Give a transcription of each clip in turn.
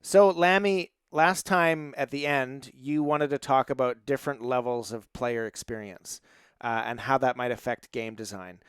So, Lammy, last time at the end, you wanted to talk about different levels of player experience and how that might affect game design.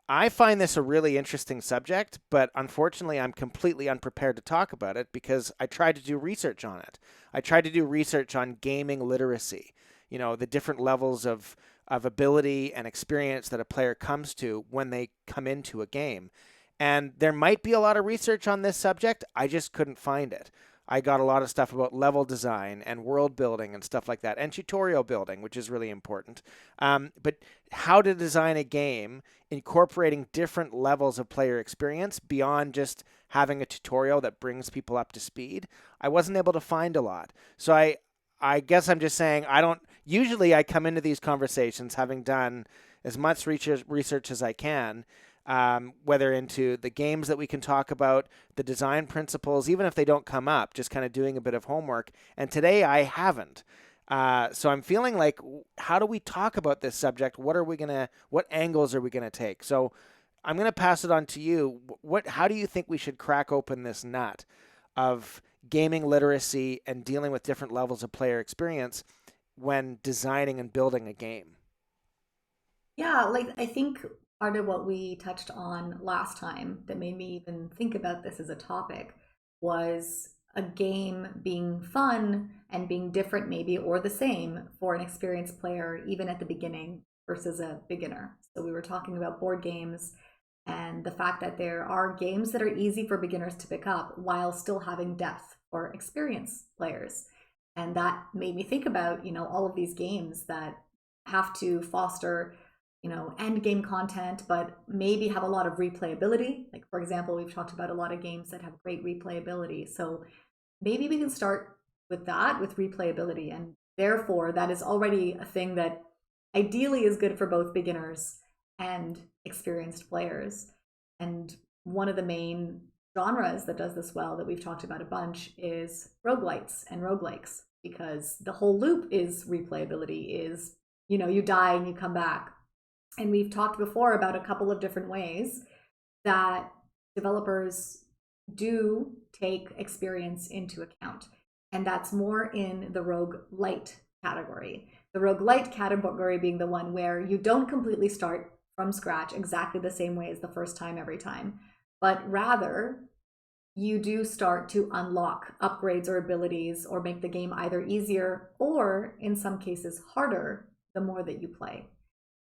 I find this a really interesting subject, but unfortunately, I'm completely unprepared to talk about it because I tried to do research on it. I tried to do research on gaming literacy, the different levels of ability and experience that a player comes to when they come into a game. And there might be a lot of research on this subject. I just couldn't find it. I got a lot of stuff about level design and world building and stuff like that, and tutorial building, which is really important. But how to design a game incorporating different levels of player experience beyond just having a tutorial that brings people up to speed, I wasn't able to find a lot. So I guess I'm just saying I don't. Usually, I come into these conversations having done as much research as I can, whether into the games that we can talk about, the design principles, even if they don't come up, just kind of doing a bit of homework. And today I haven't. So I'm feeling like, how do we talk about this subject? What angles are we gonna take? So I'm gonna pass it on to you. How do you think we should crack open this nut of gaming literacy and dealing with different levels of player experience when designing and building a game? Yeah, like I think part of what we touched on last time that made me even think about this as a topic was a game being fun and being different, maybe, or the same for an experienced player, even at the beginning versus a beginner. So we were talking about board games and the fact that there are games that are easy for beginners to pick up while still having depth for experienced players. And that made me think about, all of these games that have to foster end game content, but maybe have a lot of replayability. Like, for example, we've talked about a lot of games that have great replayability. So maybe we can start with that, with replayability. And therefore, that is already a thing that ideally is good for both beginners and experienced players. And one of the main genres that does this well that we've talked about a bunch is roguelites and roguelikes, because the whole loop is replayability, is you die and you come back. And we've talked before about a couple of different ways that developers do take experience into account. And that's more in the rogue light category. The rogue light category being the one where you don't completely start from scratch exactly the same way as the first time every time, but rather you do start to unlock upgrades or abilities or make the game either easier or, in some cases, harder the more that you play.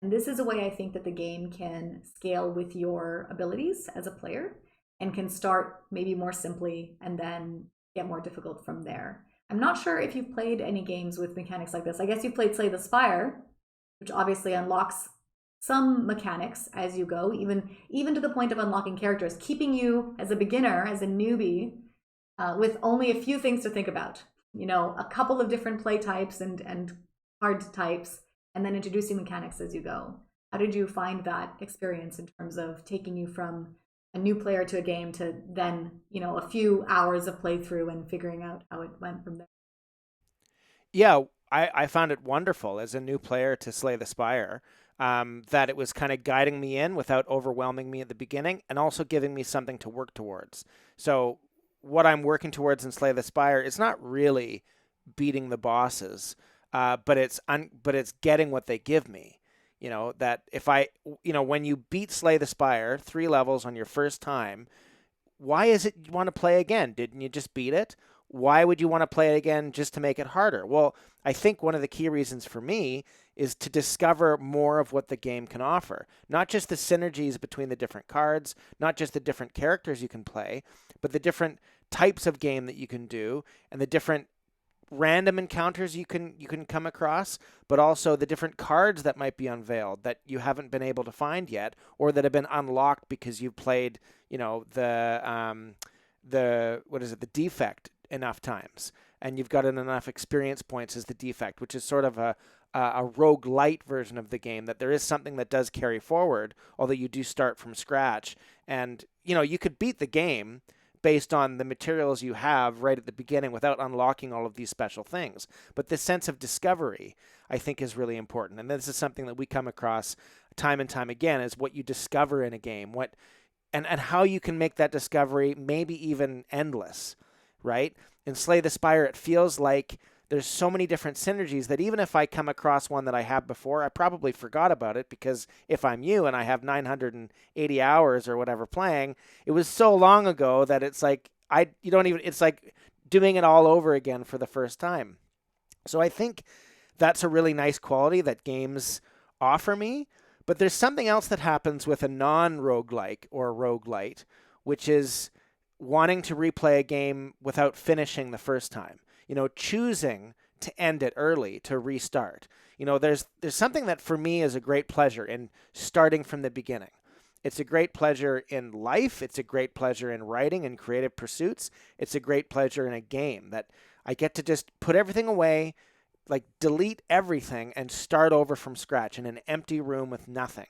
And this is a way I think that the game can scale with your abilities as a player and can start maybe more simply and then get more difficult from there. I'm not sure if you've played any games with mechanics like this. I guess you've played Slay the Spire, which obviously unlocks some mechanics as you go, even to the point of unlocking characters, keeping you as a beginner, as a newbie, with only a few things to think about. A couple of different play types and card types, and then introducing mechanics as you go. How did you find that experience in terms of taking you from a new player to a game to then, a few hours of playthrough and figuring out how it went from there? Yeah, I found it wonderful as a new player to Slay the Spire. That it was kind of guiding me in without overwhelming me at the beginning and also giving me something to work towards. So, what I'm working towards in Slay the Spire is not really beating the bosses, but it's getting what they give me. That if when you beat Slay the Spire 3 levels on your first time, why is it you want to play again? Didn't you just beat it? Why would you want to play it again just to make it harder? Well, I think one of the key reasons for me is to discover more of what the game can offer. Not just the synergies between the different cards, not just the different characters you can play, but the different types of game that you can do and the different random encounters you can come across, but also the different cards that might be unveiled that you haven't been able to find yet, or that have been unlocked because you've played, the what is it, the defect enough times, and you've gotten enough experience points as the defect, which is sort of a rogue light version of the game, that there is something that does carry forward, although you do start from scratch. And you could beat the game based on the materials you have right at the beginning without unlocking all of these special things. But this sense of discovery, I think, is really important. And this is something that we come across time and time again, is what you discover in a game, and how you can make that discovery maybe even endless, right? In Slay the Spire, it feels like there's so many different synergies that even if I come across one that I have before, I probably forgot about it, because if I'm you and I have 980 hours or whatever playing, it was so long ago that it's like you don't even, it's like doing it all over again for the first time. So I think that's a really nice quality that games offer me. But there's something else that happens with a non-roguelike or roguelite, which is wanting to replay a game without finishing the first time. Choosing to end it early, to restart. There's something that for me is a great pleasure in starting from the beginning. It's a great pleasure in life. It's a great pleasure in writing and creative pursuits. It's a great pleasure in a game that I get to just put everything away, like delete everything and start over from scratch in an empty room with nothing.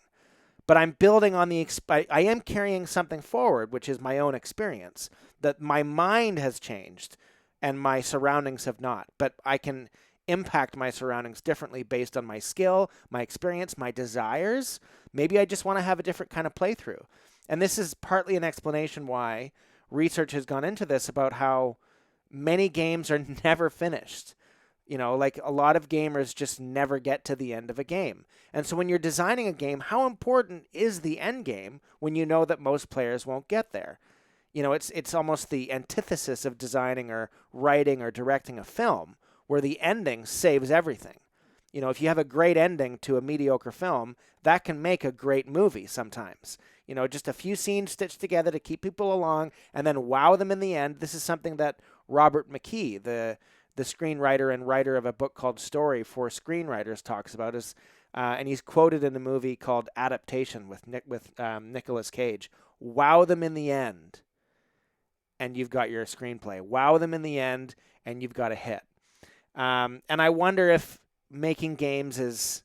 But I'm building on I am carrying something forward, which is my own experience, that my mind has changed and my surroundings have not. But I can impact my surroundings differently based on my skill, my experience, my desires. Maybe I just want to have a different kind of playthrough. And this is partly an explanation why research has gone into this about how many games are never finished. Like a lot of gamers just never get to the end of a game. And so when you're designing a game, how important is the end game when you know that most players won't get there? It's almost the antithesis of designing or writing or directing a film, where the ending saves everything. If you have a great ending to a mediocre film, that can make a great movie sometimes. Just a few scenes stitched together to keep people along and then wow them in the end. This is something that Robert McKee, the screenwriter and writer of a book called Story for Screenwriters, talks about. And he's quoted in a movie called Adaptation with Nicolas Cage. Wow them in the end, and you've got your screenplay. Wow them in the end, and you've got a hit. And I wonder if making games is,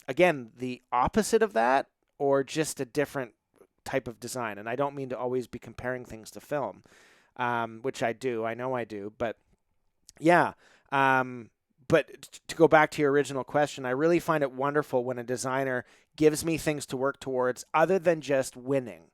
again, the opposite of that, or just a different type of design. And I don't mean to always be comparing things to film, which I do. I know I do. But yeah. But to go back to your original question, I really find it wonderful when a designer gives me things to work towards other than just winning.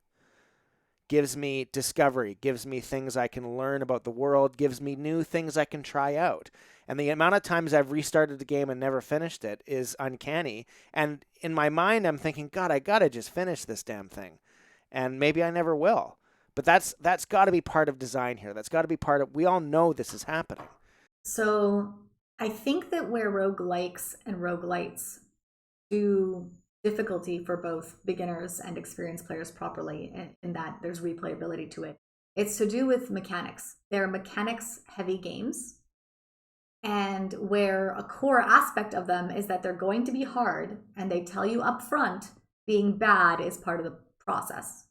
Gives me discovery, gives me things I can learn about the world, gives me new things I can try out. And the amount of times I've restarted the game and never finished it is uncanny. And in my mind, I'm thinking, God, I got to just finish this damn thing. And maybe I never will. But that's got to be part of design here. That's got to be part of, we all know this is happening. So I think that where roguelikes and roguelites do difficulty for both beginners and experienced players properly, in that there's replayability to it, it's to do with mechanics. They're mechanics heavy games, and where a core aspect of them is that they're going to be hard, and they tell you up front being bad is part of the process.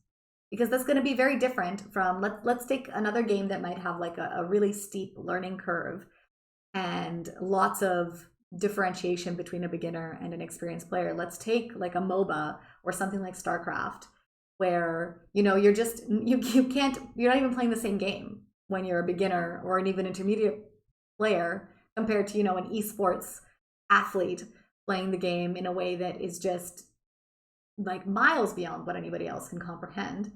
Because that's going to be very different from, let's take another game that might have like a really steep learning curve and lots of differentiation between a beginner and an experienced player. Let's take like a MOBA or something like StarCraft, where you're just you're not even playing the same game when you're a beginner or an even intermediate player compared to an esports athlete playing the game in a way that is just like miles beyond what anybody else can comprehend.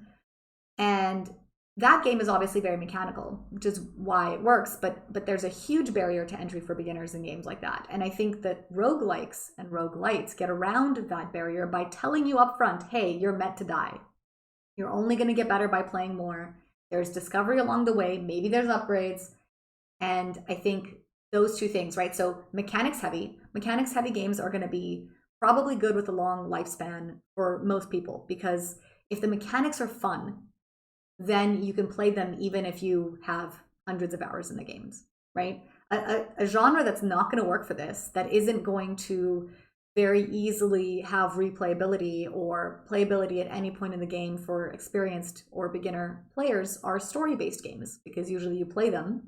And that game is obviously very mechanical, which is why it works, but there's a huge barrier to entry for beginners in games like that. And I think that roguelikes and roguelites get around that barrier by telling you up front, hey, you're meant to die. You're only going to get better by playing more. There's discovery along the way. Maybe there's upgrades. And I think those two things, right? So mechanics heavy games are going to be probably good with a long lifespan for most people, because if the mechanics are fun, then you can play them even if you have hundreds of hours in the games, right? A genre that's not going to work for this, that isn't going to very easily have replayability or playability at any point in the game for experienced or beginner players, are story-based games, because usually you play them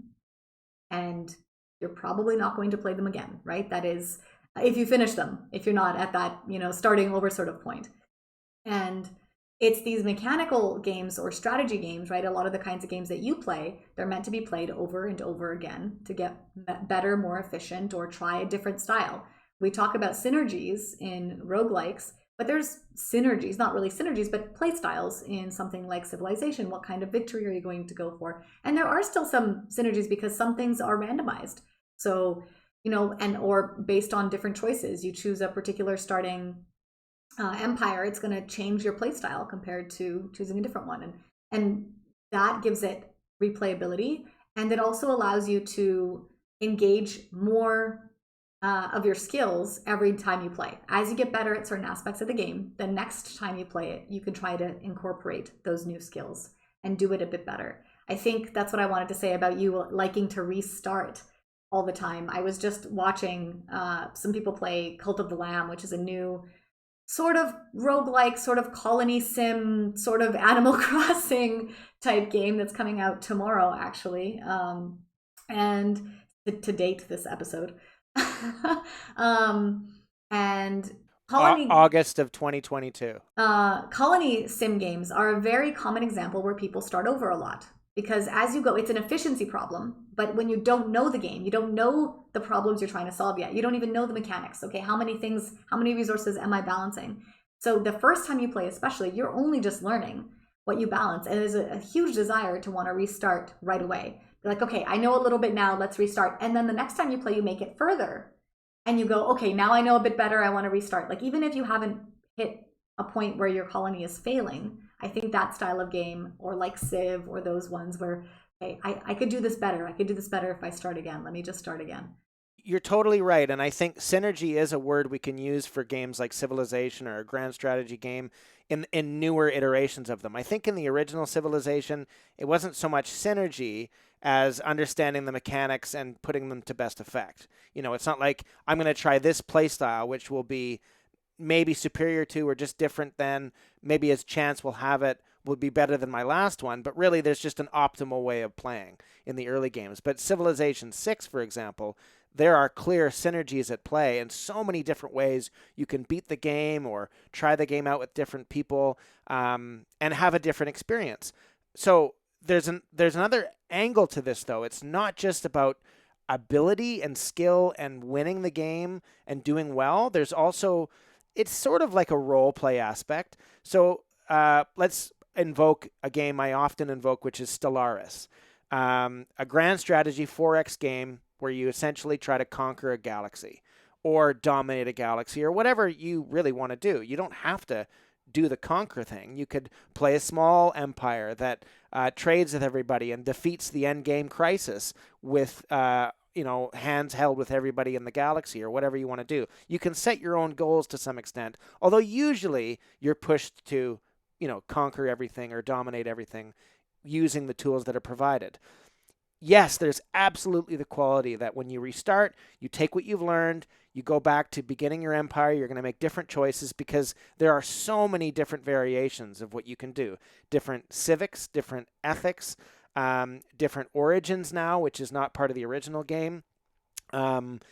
and you're probably not going to play them again, right? That is, if you finish them, if you're not at that, starting over sort of point. And it's these mechanical games or strategy games, right? A lot of the kinds of games that you play, they're meant to be played over and over again to get better, more efficient, or try a different style. We talk about synergies in roguelikes, But there's synergies, not really synergies, but play styles in something like Civilization. What kind of victory are you going to go for? And there are still some synergies because some things are randomized. So, and or based on different choices, you choose a particular starting empire, it's going to change your play style compared to choosing a different one. And that gives it replayability. And it also allows you to engage more of your skills every time you play. As you get better at certain aspects of the game, the next time you play it, you can try to incorporate those new skills and do it a bit better. I think that's what I wanted to say about you liking to restart all the time. I was just watching some people play Cult of the Lamb, which is a new sort of roguelike, sort of colony sim, sort of Animal Crossing type game that's coming out tomorrow, actually. And to date this episode. And colony August of 2022. Colony sim games are a very common example where people start over a lot, because as you go, it's an efficiency problem. But when you don't know the game, you don't know the problems you're trying to solve yet. You don't even know the mechanics. Okay, how many resources am I balancing? So the first time you play, especially, you're only just learning what you balance, and there's a huge desire to want to restart right away. You're like, okay, I know a little bit now, let's restart. And then the next time you play, you make it further and you go, okay, now I know a bit better, I want to restart. Like, even if you haven't hit a point where your colony is failing, I think that style of game, or like Civ, or those ones where, hey, I could do this better. I could do this better if I start again. Let me just start again. You're totally right. And I think synergy is a word we can use for games like Civilization or a grand strategy game in newer iterations of them. I think in the original Civilization, it wasn't so much synergy as understanding the mechanics and putting them to best effect. It's not like I'm going to try this play style, which will be maybe superior to or just different than, maybe as chance will have it, would be better than my last one. But really, there's just an optimal way of playing in the early games. But Civilization 6, for example, there are clear synergies at play and so many different ways you can beat the game or try the game out with different people and have a different experience. So there's another angle to this, though. It's not just about ability and skill and winning the game and doing well. There's also, it's sort of like a role play aspect. So let's invoke a game I often invoke, which is Stellaris, a grand strategy 4X game where you essentially try to conquer a galaxy or dominate a galaxy or whatever you really want to do. You don't have to do the conquer thing. You could play a small empire that trades with everybody and defeats the end game crisis with hands held with everybody in the galaxy or whatever you want to do. You can set your own goals to some extent, although usually you're pushed to conquer everything or dominate everything using the tools that are provided. Yes, there's absolutely the quality that when you restart, you take what you've learned, you go back to beginning your empire, you're going to make different choices because there are so many different variations of what you can do. Different civics, different ethics, different origins now, which is not part of the original game. And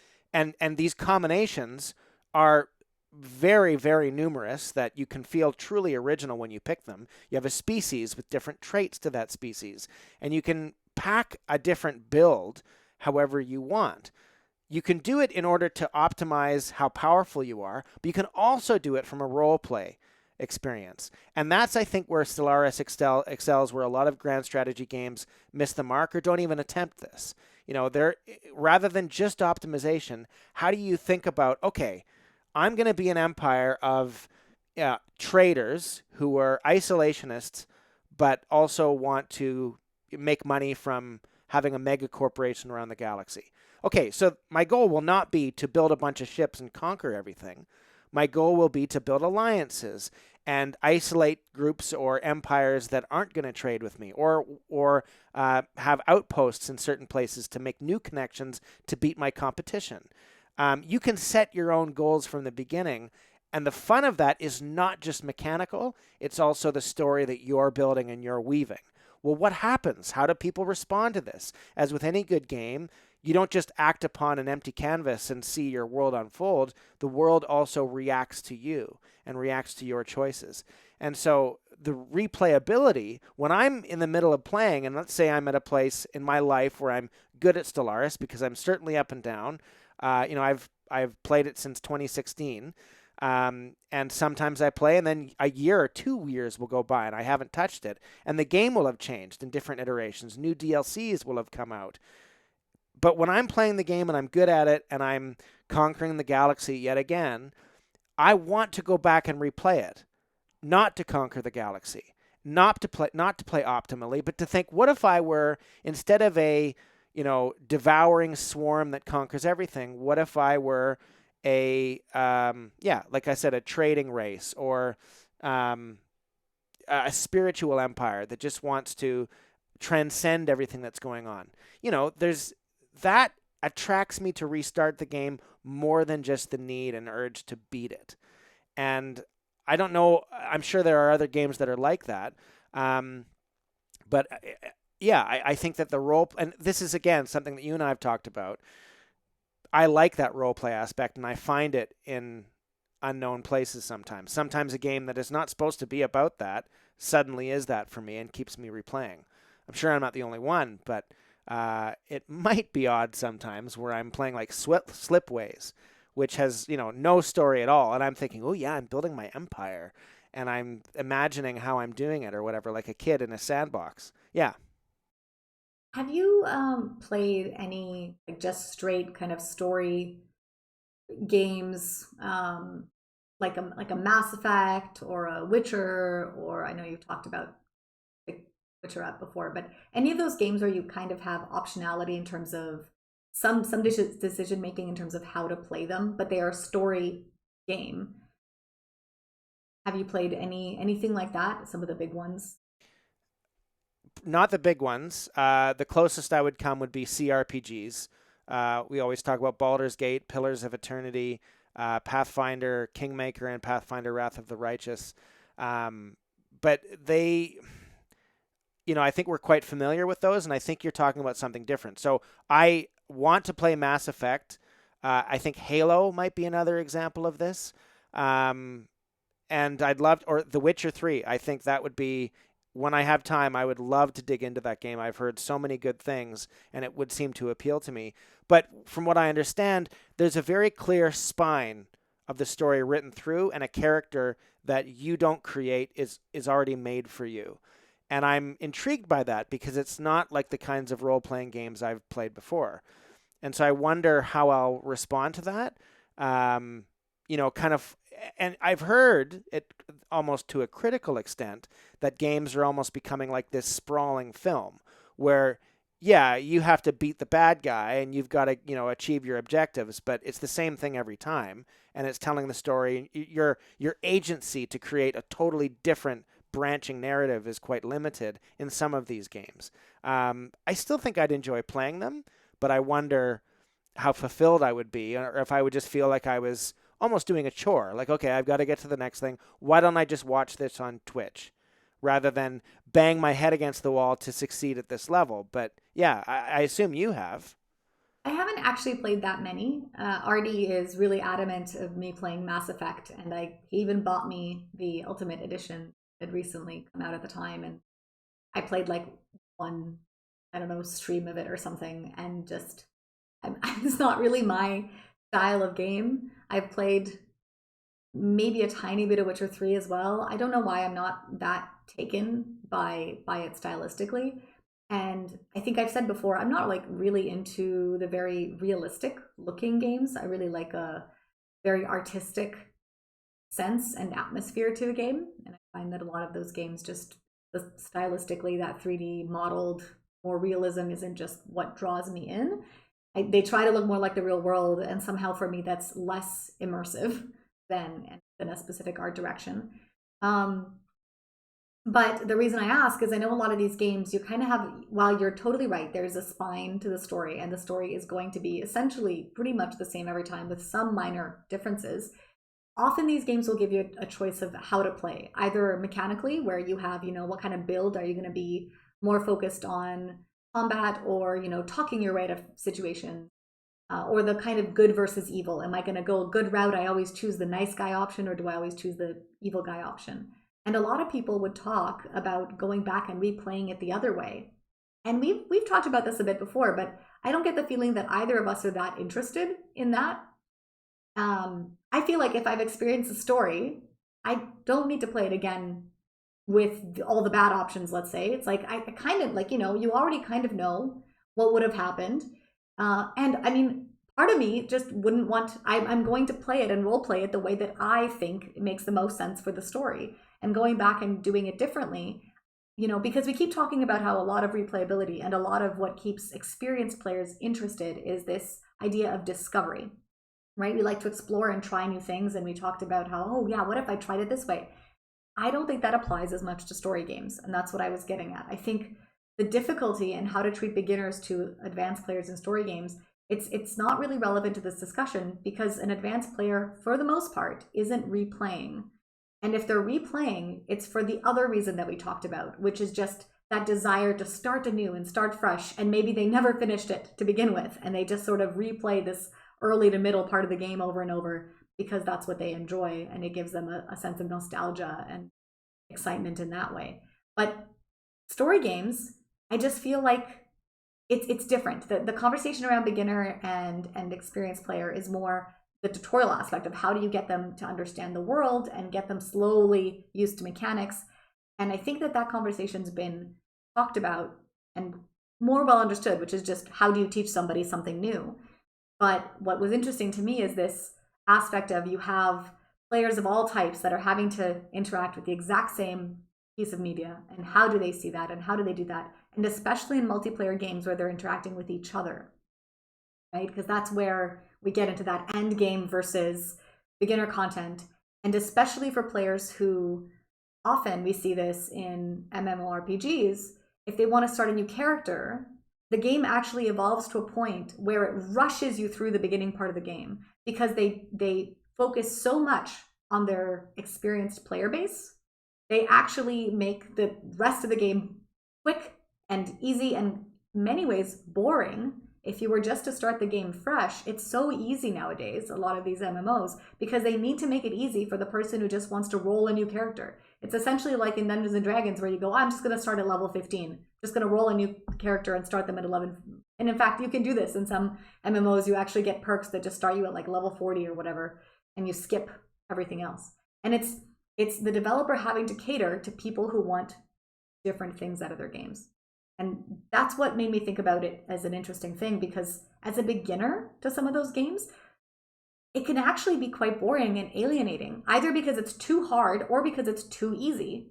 these combinations are very, very numerous that you can feel truly original when you pick them. You have a species with different traits to that species, and you can pack a different build however you want. You can do it in order to optimize how powerful you are, but you can also do it from a role play experience. And that's, I think, where Stellaris excels, where a lot of grand strategy games miss the mark or don't even attempt this. They're, rather than just optimization, how do you think about, okay, I'm going to be an empire of traders who are isolationists, but also want to make money from having a mega corporation around the galaxy. Okay, so my goal will not be to build a bunch of ships and conquer everything. My goal will be to build alliances and isolate groups or empires that aren't going to trade with me, or have outposts in certain places to make new connections to beat my competition. You can set your own goals from the beginning, and the fun of that is not just mechanical, it's also the story that you're building and you're weaving. Well, what happens? How do people respond to this? As with any good game, you don't just act upon an empty canvas and see your world unfold. The world also reacts to you and reacts to your choices. And so the replayability, when I'm in the middle of playing, and let's say I'm at a place in my life where I'm good at Stellaris because I'm certainly up and down. I've played it since 2016. And sometimes I play, and then a year or 2 years will go by, and I haven't touched it. And the game will have changed in different iterations. New DLCs will have come out. But when I'm playing the game and I'm good at it, and I'm conquering the galaxy yet again, I want to go back and replay it, not to conquer the galaxy, not to play optimally, but to think, what if I were, instead of a devouring swarm that conquers everything, what if I were like I said, a trading race, or a spiritual empire that just wants to transcend everything that's going on. There's that attracts me to restart the game more than just the need and urge to beat it. And I don't know. I'm sure there are other games that are like that. But yeah, I think that the role, and this is again something that you and I have talked about. I like that role play aspect, and I find it in unknown places sometimes. Sometimes a game that is not supposed to be about that suddenly is that for me and keeps me replaying. I'm sure I'm not the only one, but it might be odd sometimes where I'm playing like Slipways, which has no story at all, and I'm thinking, oh yeah, I'm building my empire, and I'm imagining how I'm doing it or whatever, like a kid in a sandbox. Yeah. Have you played any like just straight kind of story games, like a Mass Effect or a Witcher, or I know you've talked about the Witcher up before, but any of those games where you kind of have optionality in terms of some decision making in terms of how to play them, but they are a story game. Have you played anything like that? Some of the big ones. Not the big ones. The closest I would come would be CRPGs. We always talk about Baldur's Gate, Pillars of Eternity, Pathfinder, Kingmaker, and Pathfinder: Wrath of the Righteous. But I think we're quite familiar with those, and I think you're talking about something different. So I want to play Mass Effect. I think Halo might be another example of this. And I'd love, or The Witcher 3. I think that would be, when I have time, I would love to dig into that game. I've heard so many good things, and it would seem to appeal to me. But from what I understand, there's a very clear spine of the story written through, and a character that you don't create is already made for you. And I'm intrigued by that because it's not like the kinds of role-playing games I've played before. And so I wonder how I'll respond to that. Kind of, and I've heard it almost to a critical extent that games are almost becoming like this sprawling film where, yeah, you have to beat the bad guy and you've got to, achieve your objectives, but it's the same thing every time. And it's telling the story. Your agency to create a totally different branching narrative is quite limited in some of these games. I still think I'd enjoy playing them, but I wonder how fulfilled I would be, or if I would just feel like I was almost doing a chore. Like, okay, I've got to get to the next thing. Why don't I just watch this on Twitch rather than bang my head against the wall to succeed at this level? But yeah, I assume you have. I haven't actually played that many. Artie is really adamant of me playing Mass Effect, and he even bought me the Ultimate Edition that had recently come out at the time, and I played like one, I don't know, stream of it or something, and just it's not really my style of game. I've played maybe a tiny bit of Witcher 3 as well. I don't know why I'm not that taken by it stylistically. And I think I've said before, I'm not like really into the very realistic looking games. I really like a very artistic sense and atmosphere to a game. And I find that a lot of those games just stylistically, that 3D modeled more realism isn't just what draws me in. They try to look more like the real world, and somehow for me that's less immersive than a specific art direction. But the reason I ask is I know a lot of these games you kind of have, while you're totally right, there's a spine to the story, and the story is going to be essentially pretty much the same every time with some minor differences. Often these games will give you a choice of how to play, either mechanically, where you have, what kind of build are you going to be more focused on combat, or, talking your way out of situations, or the kind of good versus evil. Am I going to go a good route? I always choose the nice guy option, or do I always choose the evil guy option? And a lot of people would talk about going back and replaying it the other way. And we've talked about this a bit before, but I don't get the feeling that either of us are that interested in that. I feel like if I've experienced a story, I don't need to play it again with all the bad options, let's say. It's like I kind of like, you already kind of know what would have happened. And I mean, part of me just wouldn't I'm going to play it and role play it the way that I think it makes the most sense for the story. And going back and doing it differently, because we keep talking about how a lot of replayability and a lot of what keeps experienced players interested is this idea of discovery, right? We like to explore and try new things. And we talked about how, oh, yeah, what if I tried it this way? I don't think that applies as much to story games. And that's what I was getting at. I think the difficulty in how to treat beginners to advanced players in story games, it's not really relevant to this discussion because an advanced player, for the most part, isn't replaying. And if they're replaying, it's for the other reason that we talked about, which is just that desire to start anew and start fresh. And maybe they never finished it to begin with. And they just sort of replay this early to middle part of the game over and over because that's what they enjoy. And it gives them a sense of nostalgia and excitement in that way. But story games, I just feel like it's different. The conversation around beginner and experienced player is more the tutorial aspect of how do you get them to understand the world and get them slowly used to mechanics. And I think that conversation's been talked about and more well understood, which is just how do you teach somebody something new. But what was interesting to me is this aspect of you have players of all types that are having to interact with the exact same piece of media, and how do they see that and how do they do that, and especially in multiplayer games where they're interacting with each other, right? Because that's where we get into that end game versus beginner content. And especially for players who, often we see this in MMORPGs, if they want to start a new character, the game actually evolves to a point where it rushes you through the beginning part of the game because they focus so much on their experienced player base. They actually make the rest of the game quick and easy and in many ways boring. If you were just to start the game fresh, it's so easy nowadays, a lot of these MMOs, because they need to make it easy for the person who just wants to roll a new character. It's essentially like in Dungeons and Dragons where you go, I'm just going to start at level 15, just going to roll a new character and start them at 11. And in fact, you can do this in some MMOs. You actually get perks that just start you at like level 40 or whatever, and you skip everything else. And it's the developer having to cater to people who want different things out of their games. And that's what made me think about it as an interesting thing, because as a beginner to some of those games, it can actually be quite boring and alienating, either because it's too hard or because it's too easy,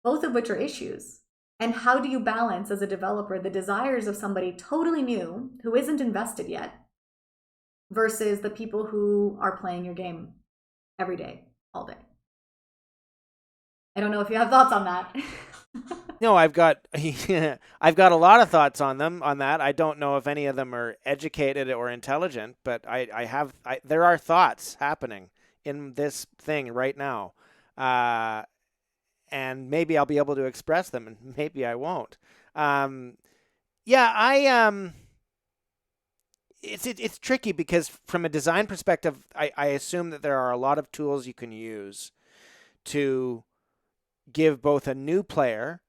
both of which are issues. And how do you balance as a developer the desires of somebody totally new who isn't invested yet versus the people who are playing your game every day, all day? I don't know if you have thoughts on that. No, I've got I've got a lot of thoughts on that. I don't know if any of them are educated or intelligent, but there are thoughts happening in this thing right now, and maybe I'll be able to express them, and maybe I won't. It's tricky because from a design perspective, I assume that there are a lot of tools you can use to give both a new player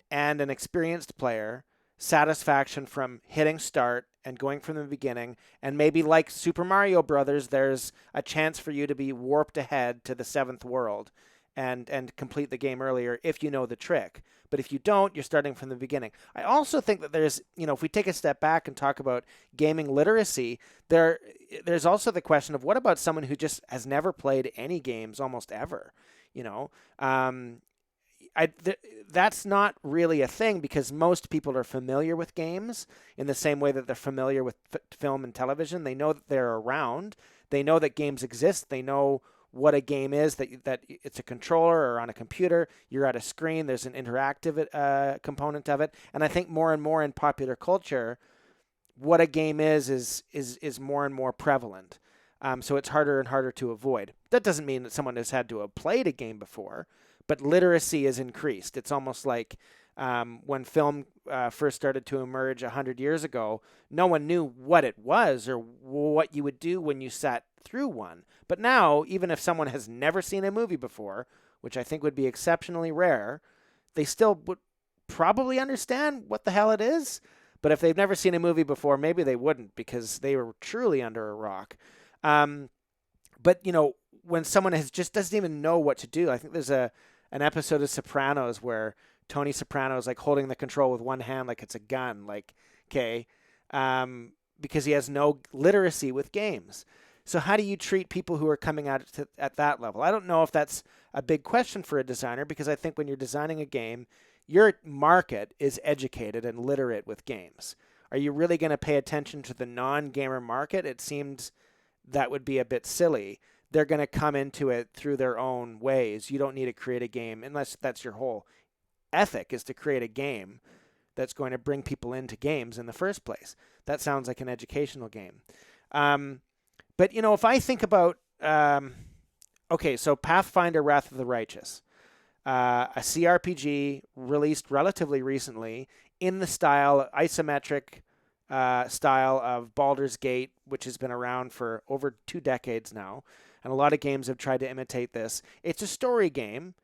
and an experienced player satisfaction from hitting start and going from the beginning. And maybe like Super Mario Brothers, there's a chance for you to be warped ahead to the 7th world and complete the game earlier if you know the trick. But if you don't, you're starting from the beginning. I also think that there's, if we take a step back and talk about gaming literacy, there's also the question of what about someone who just has never played any games almost ever? That's not really a thing because most people are familiar with games in the same way that they're familiar with film and television. They know that they're around. They know that games exist. They know what a game is, that it's a controller or on a computer. You're at a screen. There's an interactive component of it. And I think more and more in popular culture, what a game is more and more prevalent. So it's harder and harder to avoid. That doesn't mean that someone has had to have played a game before, but literacy is increased. It's almost like when film first started to emerge 100 years ago, no one knew what it was or what you would do when you sat through one. But now, even if someone has never seen a movie before, which I think would be exceptionally rare, they still would probably understand what the hell it is. But if they've never seen a movie before, maybe they wouldn't because they were truly under a rock. But when someone just doesn't even know what to do, I think there's an episode of Sopranos where Tony Soprano is like holding the control with one hand like it's a gun, like, okay, because he has no literacy with games. So how do you treat people who are coming at it at that level? I don't know if that's a big question for a designer, because I think when you're designing a game, your market is educated and literate with games. Are you really going to pay attention to the non-gamer market? It seems that would be a bit silly. They're going to come into it through their own ways. You don't need to create a game unless that's your whole ethic, is to create a game that's going to bring people into games in the first place. That sounds like an educational game. But, if I think about, okay, so Pathfinder Wrath of the Righteous, a CRPG released relatively recently in the isometric style of Baldur's Gate, which has been around for over 2 decades now. And a lot of games have tried to imitate this. It's a story game.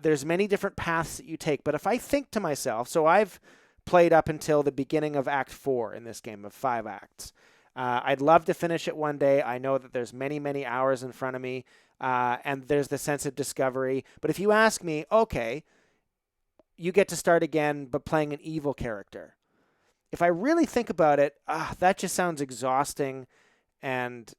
There's many different paths that you take. But if I think to myself, so I've played up until the beginning of Act 4 in this game of 5 acts. I'd love to finish it one day. I know that there's many, many hours in front of me, and there's the sense of discovery. But if you ask me, okay, you get to start again, but playing an evil character. If I really think about it, that just sounds exhausting, and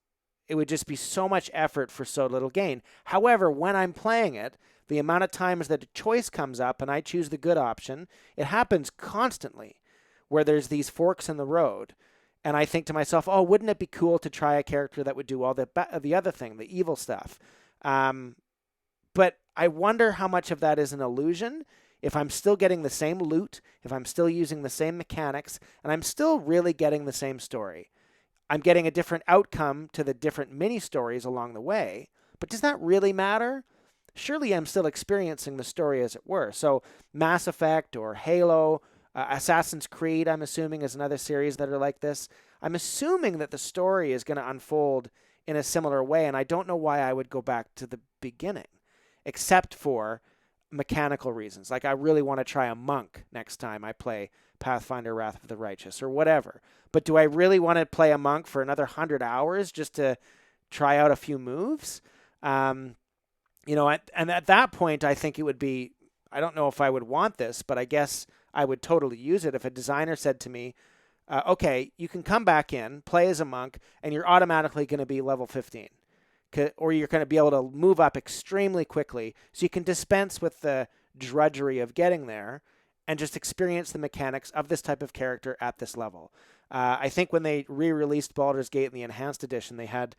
it would just be so much effort for so little gain. However, when I'm playing it, the amount of times that a choice comes up and I choose the good option, it happens constantly, where there's these forks in the road. And I think to myself, oh, wouldn't it be cool to try a character that would do all the other thing, the evil stuff? But I wonder how much of that is an illusion, if I'm still getting the same loot, if I'm still using the same mechanics, and I'm still really getting the same story. I'm getting a different outcome to the different mini-stories along the way, but does that really matter? Surely I'm still experiencing the story as it were. So Mass Effect or Halo, Assassin's Creed, I'm assuming, is another series that are like this. I'm assuming that the story is going to unfold in a similar way, and I don't know why I would go back to the beginning, except for mechanical reasons. Like, I really want to try a monk next time I play Pathfinder Wrath of the Righteous or whatever. But do I really want to play a monk for another 100 hours just to try out a few moves? And at that point, I think it would be, I don't know if I would want this, but I guess I would totally use it if a designer said to me, okay, you can come back in, play as a monk, and you're automatically going to be level 15. Or you're going to be able to move up extremely quickly, so you can dispense with the drudgery of getting there and just experience the mechanics of this type of character at this level. I think when they re-released Baldur's Gate in the Enhanced Edition, they had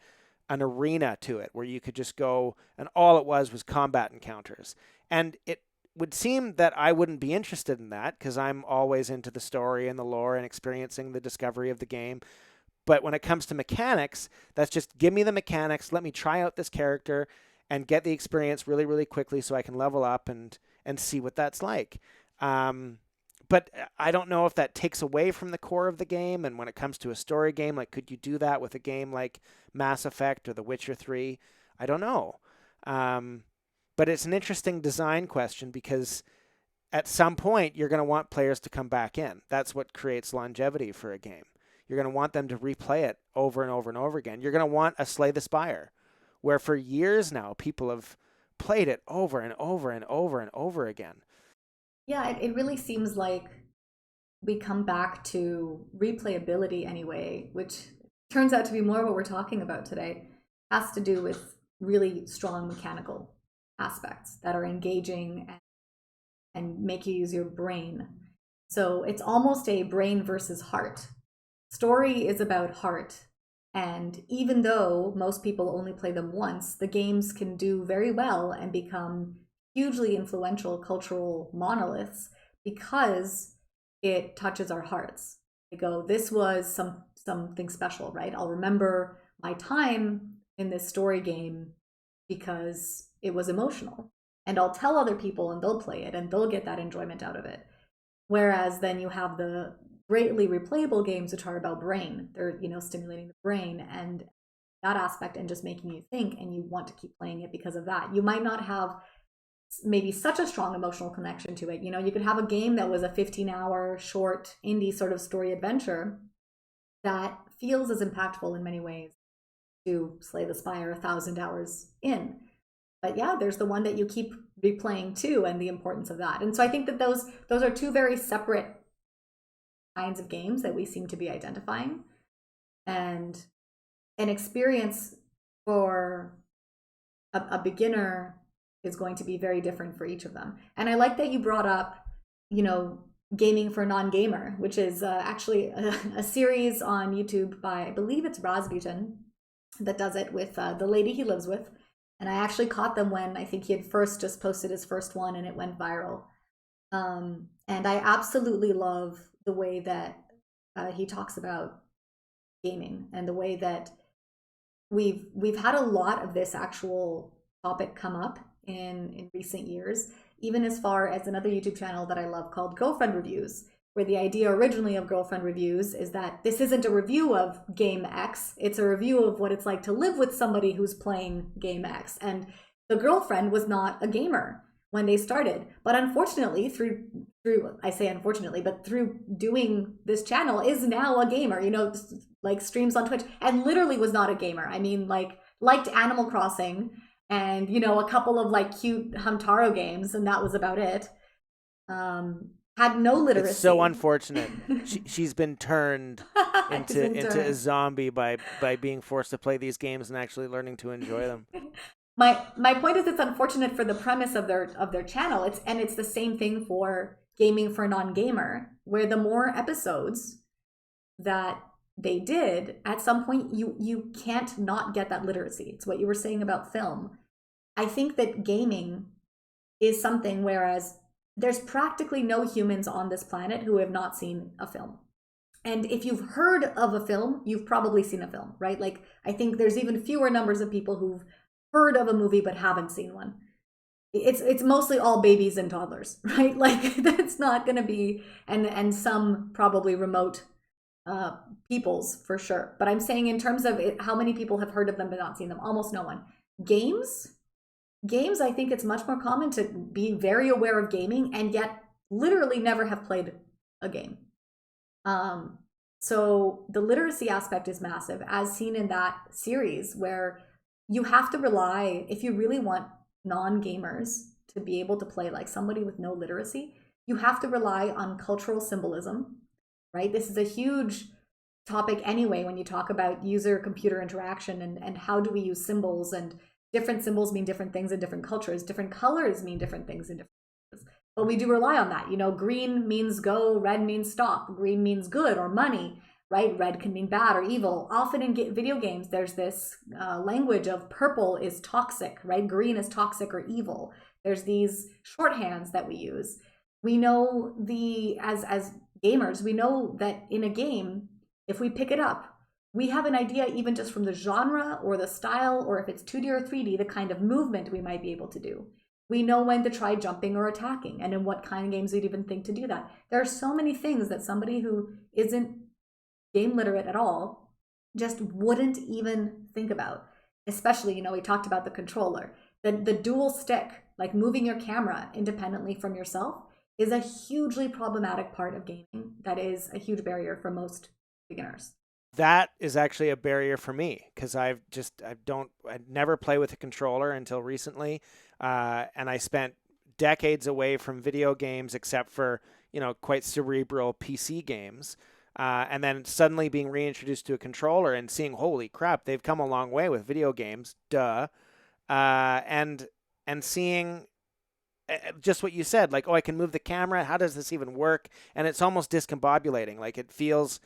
an arena to it where you could just go, and all it was combat encounters. And it would seem that I wouldn't be interested in that, because I'm always into the story and the lore and experiencing the discovery of the game. But when it comes to mechanics, that's just give me the mechanics, let me try out this character and get the experience really, really quickly so I can level up and see what that's like. But I don't know if that takes away from the core of the game. And when it comes to a story game, like, could you do that with a game like Mass Effect or The Witcher 3? I don't know. But it's an interesting design question, because at some point you're going to want players to come back in. That's what creates longevity for a game. You're going to want them to replay it over and over and over again. You're going to want a Slay the Spire, where for years now people have played it over and over and over and over again. Yeah, it really seems like we come back to replayability anyway, which turns out to be more what we're talking about today. Has to do with really strong mechanical aspects that are engaging and make you use your brain. So it's almost a brain versus heart. Story is about heart. And even though most people only play them once, the games can do very well and become hugely influential cultural monoliths because it touches our hearts. They go, this was something special, right? I'll remember my time in this story game because it was emotional. And I'll tell other people and they'll play it and they'll get that enjoyment out of it. Whereas then you have the greatly replayable games which are about brain. They're, stimulating the brain and that aspect and just making you think, and you want to keep playing it because of that. You might not have maybe such a strong emotional connection to it. You could have a game that was a 15-hour short indie sort of story adventure that feels as impactful in many ways to Slay the Spire 1,000 hours in. But yeah, there's the one that you keep replaying too, and the importance of that. And so I think that those are two very separate kinds of games that we seem to be identifying. And an experience for a beginner is going to be very different for each of them. And I like that you brought up, gaming for non-gamer, which is actually a series on YouTube by, I believe it's Rasputin, that does it with the lady he lives with. And I actually caught them when I think he had first just posted his first one and it went viral. And I absolutely love the way that he talks about gaming, and the way that we've had a lot of this actual topic come up in recent years, even as far as another YouTube channel that I love called Girlfriend Reviews, where the idea originally of Girlfriend Reviews is that this isn't a review of game X, it's a review of what it's like to live with somebody who's playing game X. And the girlfriend was not a gamer when they started, but unfortunately through I say unfortunately, but through doing this channel is now a gamer, like streams on Twitch, and literally was not a gamer. I mean, liked Animal Crossing and, a couple of cute Hamtaro games, and that was about it. Had no literacy. It's so unfortunate. She's been turned into a zombie by being forced to play these games and actually learning to enjoy them. My point is, it's unfortunate for the premise of their channel. It's the same thing for gaming for non-gamer, where the more episodes that they did, at some point you can't not get that literacy. It's what you were saying about film. I think that gaming is something, whereas there's practically no humans on this planet who have not seen a film. And if you've heard of a film, you've probably seen a film, right? I think there's even fewer numbers of people who've heard of a movie but haven't seen one. It's mostly all babies and toddlers, right? That's not going to be, and some probably remote peoples for sure. But I'm saying in terms of how many people have heard of them but not seen them, almost no one. Games, I think it's much more common to be very aware of gaming and yet literally never have played a game. So the literacy aspect is massive, as seen in that series, where you have to rely, if you really want non-gamers to be able to play like somebody with no literacy, you have to rely on cultural symbolism, right? This is a huge topic anyway when you talk about user-computer interaction and how do we use symbols, and different symbols mean different things in different cultures. Different colors mean different things in different cultures. But we do rely on that. Green means go, red means stop. Green means good or money, right? Red can mean bad or evil. Often in video games, there's this language of purple is toxic, right? Green is toxic or evil. There's these shorthands that we use. We know as gamers, we know that in a game, if we pick it up, we have an idea even just from the genre or the style, or if it's 2D or 3D, the kind of movement we might be able to do. We know when to try jumping or attacking, and in what kind of games we'd even think to do that. There are so many things that somebody who isn't game literate at all just wouldn't even think about. Especially, we talked about the controller. The dual stick, like moving your camera independently from yourself, is a hugely problematic part of gaming. That is a huge barrier for most beginners. That is actually a barrier for me, because I never play with a controller until recently, and I spent decades away from video games except for quite cerebral PC games, and then suddenly being reintroduced to a controller and seeing, holy crap, they've come a long way with video games, and seeing just what you said, I can move the camera. How does this even work? And it's almost discombobulating. It feels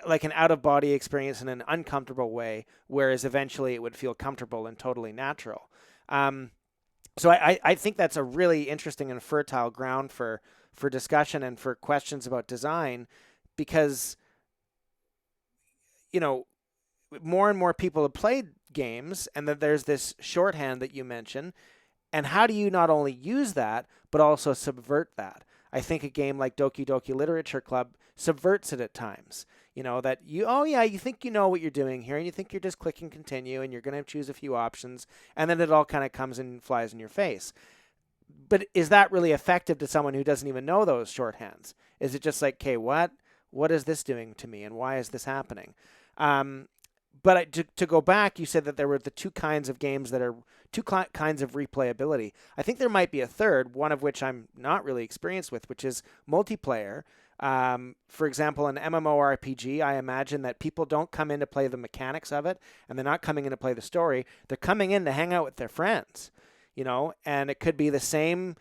like an out-of-body experience in an uncomfortable way, whereas eventually it would feel comfortable and totally natural. So I think that's a really interesting and fertile ground for discussion and for questions about design, because more and more people have played games, and that there's this shorthand that you mentioned. And how do you not only use that, but also subvert that? I think a game like Doki Doki Literature Club subverts it at times. That you think you know what you're doing here, and you think you're just clicking continue, and you're going to choose a few options, and then it all kind of comes and flies in your face. But is that really effective to someone who doesn't even know those shorthands? Is it just like, okay, what is this doing to me, and why is this happening? But to go back, you said that there were the two kinds of games that are kinds of replayability. I think there might be a third, one of which I'm not really experienced with, which is multiplayer. For example, an MMORPG, I imagine that people don't come in to play the mechanics of it, and they're not coming in to play the story. They're coming in to hang out with their friends, and it could be the same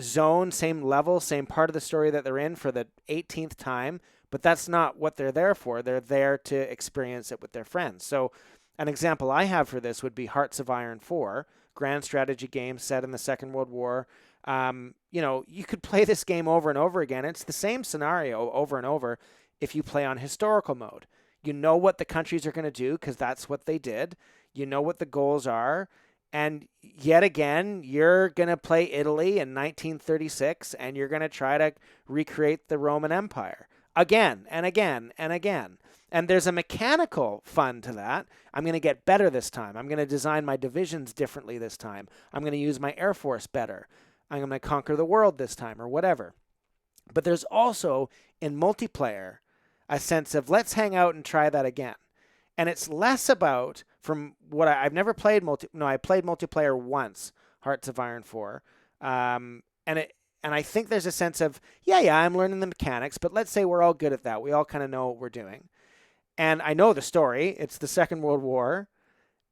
zone, same level, same part of the story that they're in for the 18th time, but that's not what they're there for. They're there to experience it with their friends. So an example I have for this would be Hearts of Iron 4, grand strategy game set in the Second World War. You could play this game over and over again. It's the same scenario over and over if you play on historical mode. You know what the countries are going to do because that's what they did. You know what the goals are. And yet again, you're going to play Italy in 1936 and you're going to try to recreate the Roman Empire again and again and again. And there's a mechanical fun to that. I'm going to get better this time. I'm going to design my divisions differently this time. I'm going to use my Air Force better. I'm going to conquer the world this time or whatever. But there's also in multiplayer a sense of let's hang out and try that again. And it's less about, from what I've never played I played multiplayer once, Hearts of Iron 4. And I think there's a sense of, I'm learning the mechanics, but let's say we're all good at that. We all kind of know what we're doing. And I know the story. It's the Second World War.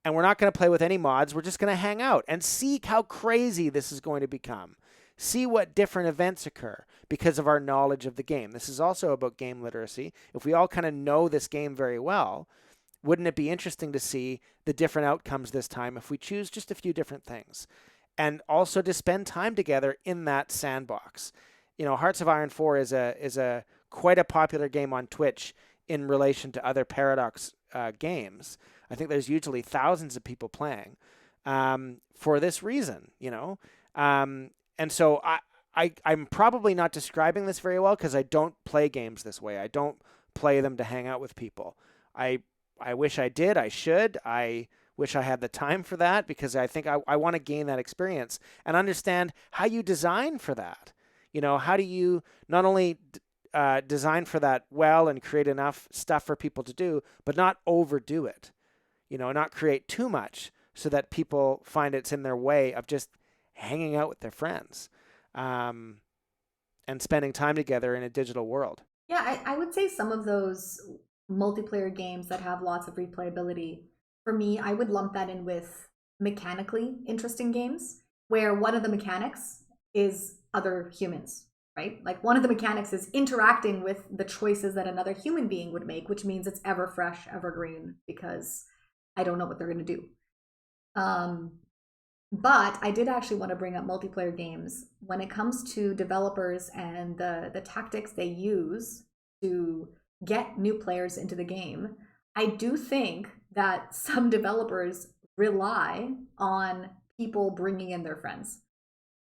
And we're not going to play with any mods. We're just going to hang out and see how crazy this is going to become. See what different events occur because of our knowledge of the game. This is also about game literacy. If we all kind of know this game very well, wouldn't it be interesting to see the different outcomes this time if we choose just a few different things? And also to spend time together in that sandbox. Hearts of Iron 4 is a quite a popular game on Twitch in relation to other Paradox games. I think there's usually thousands of people playing for this reason, and so I'm probably not describing this very well because I don't play games this way. I don't play them to hang out with people. I wish I did. I should. I wish I had the time for that because I think I want to gain that experience and understand how you design for that. How do you not only design for that well and create enough stuff for people to do, but not overdo it, not create too much so that people find it's in their way of just hanging out with their friends and spending time together in a digital world. Yeah, I would say some of those multiplayer games that have lots of replayability, for me, I would lump that in with mechanically interesting games where one of the mechanics is other humans, right? Like one of the mechanics is interacting with the choices that another human being would make, which means it's ever fresh, evergreen, because I don't know what they're going to do. But I did actually want to bring up multiplayer games when it comes to developers and the tactics they use to get new players into the game. I do think that some developers rely on people bringing in their friends.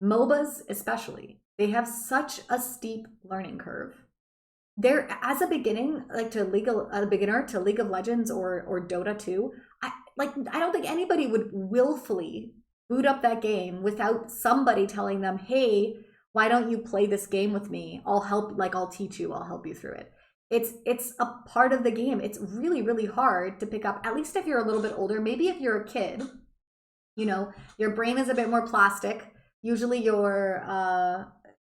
MOBAs especially, they have such a steep learning curve. They're, as a beginning, like a beginner to League of Legends or Dota 2, I don't think anybody would willfully boot up that game without somebody telling them, hey, why don't you play this game with me? I'll teach you, I'll help you through it. It's a part of the game. It's really, really hard to pick up, at least if you're a little bit older. Maybe if you're a kid, your brain is a bit more plastic. Usually you're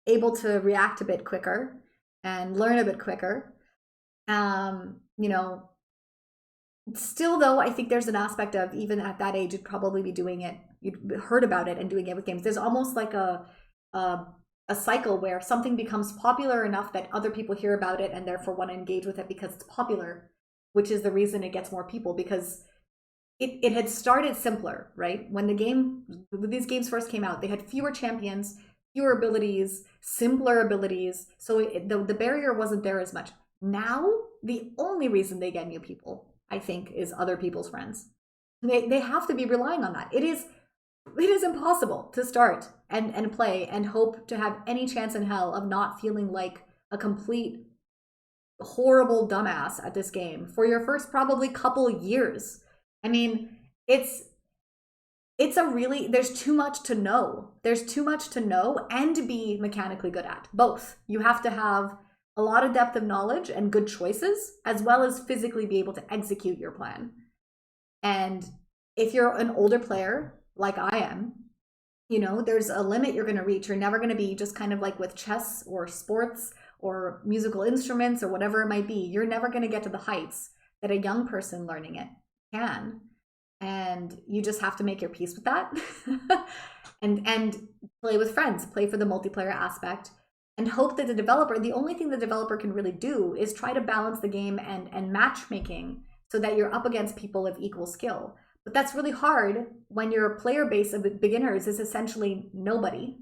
able to react a bit quicker and learn a bit quicker. Still though, I think there's an aspect of, even at that age, you'd probably be doing it, you'd heard about it and doing it with games. There's almost like a cycle where something becomes popular enough that other people hear about it and therefore want to engage with it because it's popular, which is the reason it gets more people, because it had started simpler, right? When these games first came out, they had fewer champions, fewer abilities, simpler abilities. So the barrier wasn't there as much. Now, the only reason they get new people, I think, is other people's friends. They have to be relying on that. It is impossible to start and play and hope to have any chance in hell of not feeling like a complete horrible dumbass at this game for your first probably couple years. I mean, there's too much to know. There's too much to know and to be mechanically good at. Both. You have to have a lot of depth of knowledge and good choices, as well as physically be able to execute your plan. And if you're an older player like I am, there's a limit you're going to reach. You're never going to be, just kind of like with chess or sports or musical instruments or whatever it might be. You're never going to get to the heights that a young person learning it can. And you just have to make your peace with that and play with friends, play for the multiplayer aspect, and hope that the only thing the developer can really do is try to balance the game and matchmaking so that you're up against people of equal skill. But that's really hard when your player base of beginners is essentially nobody.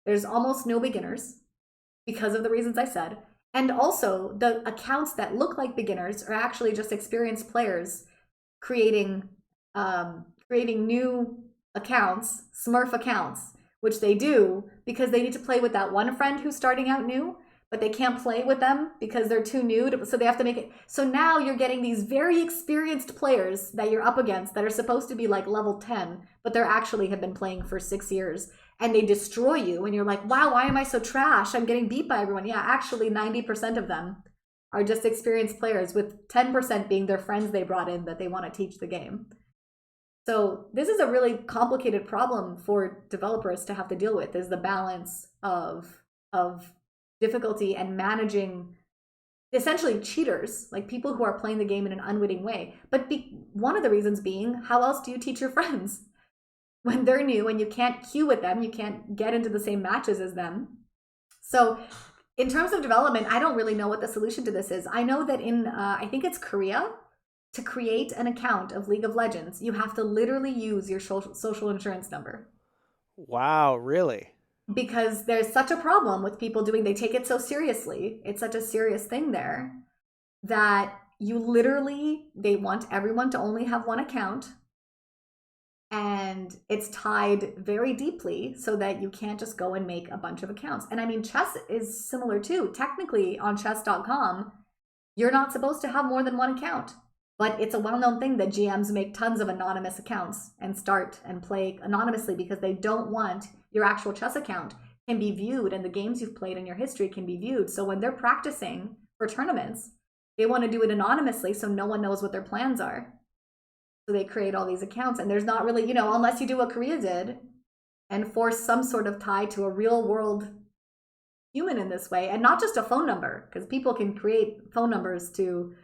There's almost no beginners because of the reasons I said. And also, the accounts that look like beginners are actually just experienced players creating new accounts, Smurf accounts, which they do because they need to play with that one friend who's starting out new, but they can't play with them because they're too new, so they have to make it. So now you're getting these very experienced players that you're up against that are supposed to be like level 10, but they're actually have been playing for 6 years, and they destroy you, and you're like, wow, why am I so trash? I'm getting beat by everyone. Yeah, actually 90% of them are just experienced players, with 10% being their friends they brought in that they want to teach the game. So this is a really complicated problem for developers to have to deal with, is the balance of difficulty and managing essentially cheaters, like people who are playing the game in an unwitting way. But one of the reasons being, how else do you teach your friends when they're new and you can't queue with them, you can't get into the same matches as them? So in terms of development, I don't really know what the solution to this is. I know that in, I think it's Korea, to create an account of League of Legends, you have to literally use your social insurance number. Wow, really? Because there's such a problem with people they take it so seriously. It's such a serious thing there that they want everyone to only have one account. And it's tied very deeply so that you can't just go and make a bunch of accounts. And I mean, chess is similar too. Technically, on chess.com, you're not supposed to have more than one account. But it's a well-known thing that GMs make tons of anonymous accounts and start and play anonymously because they don't want your actual chess account can be viewed, and the games you've played in your history can be viewed. So when they're practicing for tournaments, they want to do it anonymously so no one knows what their plans are. So they create all these accounts, and there's not really, unless you do what Korea did and force some sort of tie to a real world human in this way, and not just a phone number, because people can create phone numbers to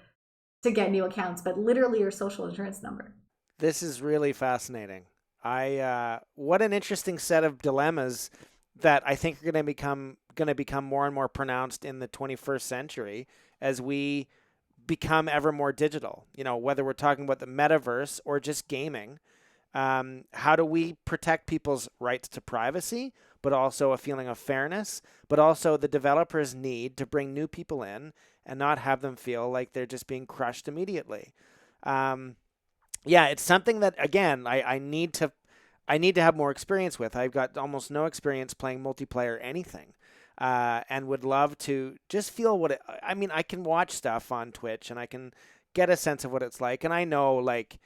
get new accounts, but literally your social insurance number. This is really fascinating. What an interesting set of dilemmas that I think are going to become more and more pronounced in the 21st century as we become ever more digital. Whether we're talking about the metaverse or just gaming, how do we protect people's rights to privacy, but also a feeling of fairness, but also the developers' need to bring new people in and not have them feel like they're just being crushed immediately. Yeah, it's something that, again, I need to have more experience with. I've got almost no experience playing multiplayer anything, and would love to just feel what I mean, I can watch stuff on Twitch and I can get a sense of what it's like, and I know, like,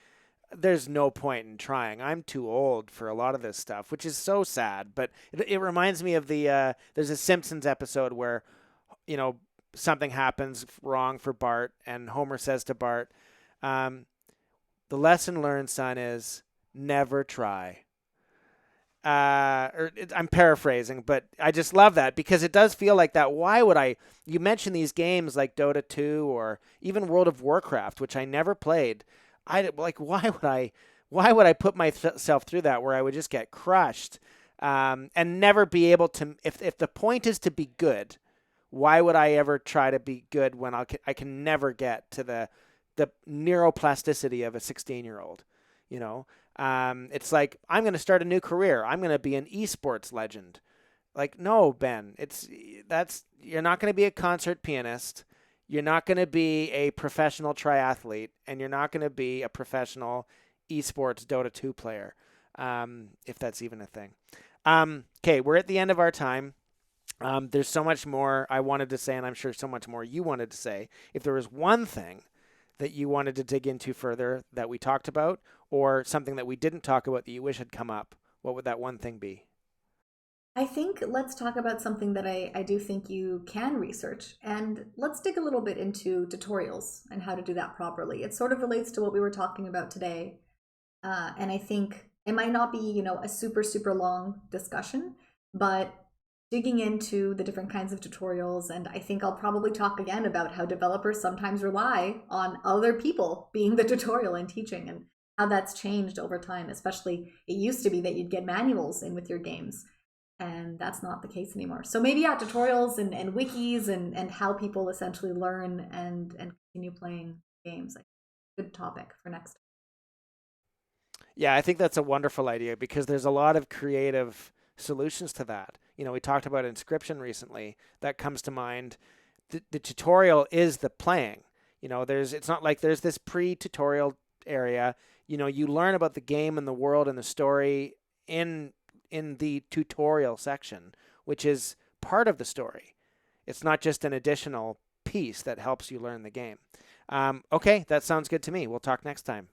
there's no point in trying. I'm too old for a lot of this stuff, which is so sad. But it reminds me of there's a Simpsons episode where, something happens wrong for Bart, and Homer says to Bart, the lesson learned, son, is never try. I'm paraphrasing, but I just love that because it does feel like that. Why would I? You mentioned these games like Dota 2 or even World of Warcraft, which I never played. Why would I put myself through that where I would just get crushed, and never be able to? If the point is to be good, why would I ever try to be good when I can never get to the neuroplasticity of a 16-year-old? It's like, I'm going to start a new career. I'm going to be an esports legend. Like, no, Ben, you're not going to be a concert pianist. You're not going to be a professional triathlete, and you're not going to be a professional esports Dota 2 player, if that's even a thing. Okay, we're at the end of our time. There's so much more I wanted to say, and I'm sure so much more you wanted to say. If there was one thing that you wanted to dig into further that we talked about, or something that we didn't talk about that you wish had come up, what would that one thing be? I think let's talk about something that I do think you can research, and let's dig a little bit into tutorials and how to do that properly. It sort of relates to what we were talking about today, And I think it might not be, a super, super long discussion, but digging into the different kinds of tutorials. And I think I'll probably talk again about how developers sometimes rely on other people being the tutorial and teaching, and how that's changed over time. Especially, it used to be that you'd get manuals in with your games, and that's not the case anymore. So maybe, yeah, tutorials and wikis and how people essentially learn and continue playing games. Good topic for next. Yeah, I think that's a wonderful idea because there's a lot of creative solutions to that. We talked about Inscryption recently. That comes to mind. The tutorial is the playing. It's not like there's this pre-tutorial area. You learn about the game and the world and the story in the tutorial section, which is part of the story. It's not just an additional piece that helps you learn the game. Okay, that sounds good to me. We'll talk next time.